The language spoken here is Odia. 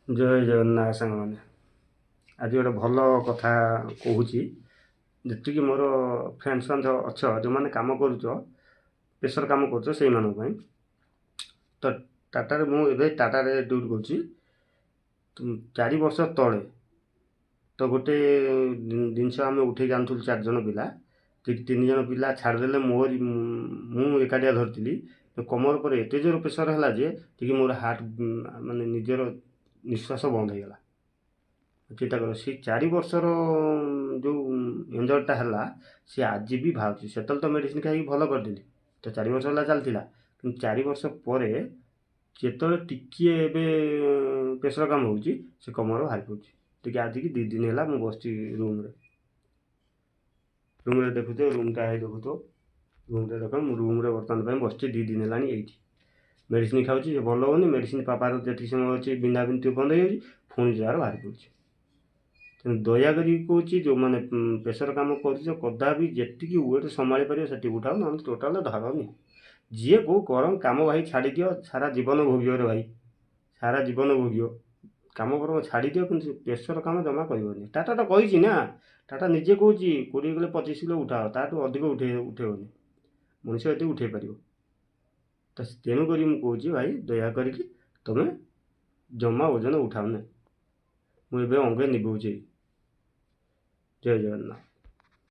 जय जगन्नाथ साଙ୍ଗମାନେ ଆଜି ଗୋଟେ ଭଲ କଥା କହୁଛି। ଯେତିକି ମୋର ଫ୍ରେଣ୍ଡସ୍ ମାନେ ଅଛ ଯେଉଁମାନେ କାମ କରୁଛ ପ୍ରେସର କାମ କରୁଛ ସେଇମାନଙ୍କ ପାଇଁ। ତ ଟାଟାରେ ମୁଁ ଏବେ ଟାଟାରେ ଡ୍ୟୁଟି କରୁଛି। 4 ବର୍ଷ ତଳେ ତ ଗୋଟେ ଜିନିଷ ଆମେ ଉଠେଇକି ଆଣୁଥିଲୁ 4 ଜଣ ପିଲା। 3 ଜଣ ପିଲା ଛାଡ଼ିଦେଲେ ମୁଁ ଏକାଟିଆ ଧରିଥିଲି। ତ କମର ପରେ ଏତେ ଜୋର ପ୍ରେସର ହେଲା ଯେ ଟିକେ ମୋର ହାର୍ଟ ମାନେ ନିଜର ନିଶ୍ୱାସ ବନ୍ଦ ହେଇଗଲା। ଚିନ୍ତା କର ସେ 4 ବର୍ଷର ଯେଉଁ ଇଞ୍ଜର୍ଟା ହେଲା ସେ ଆଜି ବି ବାହାରୁଛି। ସେତେବେଳେ ତ ମେଡ଼ିସିନ ଖାଇକି ଭଲ କରିଦେଲି, ତ 4 ବର୍ଷ ହେଲା ଚାଲିଥିଲା। କିନ୍ତୁ 4 ବର୍ଷ ପରେ ଯେତେବେଳେ ଟିକିଏ ଏବେ ପ୍ରେସର କାମ ହେଉଛି ସେ କମର ବାହାରି ପଡ଼ୁଛି। ଟିକେ ଆଜିକି 2 ଦିନ ହେଲା ମୁଁ ବସିଛି ରୁମ୍ରେ ଦେଖୁଥିବ ରୁମ୍ଟା ହେଇ ଦେଖୁଥିବ ରୁମ୍ରେ ଦେଖ ମୁଁ ରୁମ୍ରେ ବର୍ତ୍ତମାନ ପାଇଁ ବସିଛି 2 ଦିନ ହେଲାଣି ଏଇଠି। ମେଡ଼ିସିନ ଖାଉଛି ସେ ଭଲ ହେଉନି। ମେଡ଼ିସିନ ପାପାର ଯେତିକି ସମୟ ଅଛି ବିନ୍ଧା ବିନ୍ଧି ବନ୍ଦ ହେଇଯାଉଛି, ପୁଣି ଯାହାର ବାହାରି ପଡ଼ୁଛି। ତେଣୁ ଦୟାକରି କହୁଛି ଯେଉଁମାନେ ପ୍ରେସର କାମ କରୁଛ କଦାପି ଯେତିକି ୱେଟ୍ ସମ୍ଭାଳି ପାରିବ ସେତିକି ଉଠାଅ, ନହେଲେ ଟୋଟାଲ ଧରନି। ଯିଏ କେଉଁ କରମ କାମ ଭାଇ ଛାଡ଼ିଦିଅ, ସାରା ଜୀବନ ଭୋଗିବରେ ଭାଇ, ସାରା ଜୀବନ ଭୋଗିବ। କାମ କରମ ଛାଡ଼ିଦିଅ, କିନ୍ତୁ ପ୍ରେସର କାମ ଜମା କରିବନି। ଟାଟା ତ କହିଛି ନା, ଟାଟା ନିଜେ କହୁଛି 20 କିଲୋ 25 କିଲୋ ଉଠାଅ, ତାଠୁ ଅଧିକ ଉଠେଇବନି। ମଣିଷ ଏତିକି ଉଠେଇ ପାରିବ। ତ ତେଣୁକରି ମୁଁ କହୁଛି ଭାଇ ଦୟା କରିକି ତୁମେ ଜମା ଓଜନ ଉଠାଅ ନାହିଁ। ମୁଁ ଏବେ ଅଙ୍ଗେ ନିଭଉଛି। ଜୟ ଜଗନ୍ନାଥ।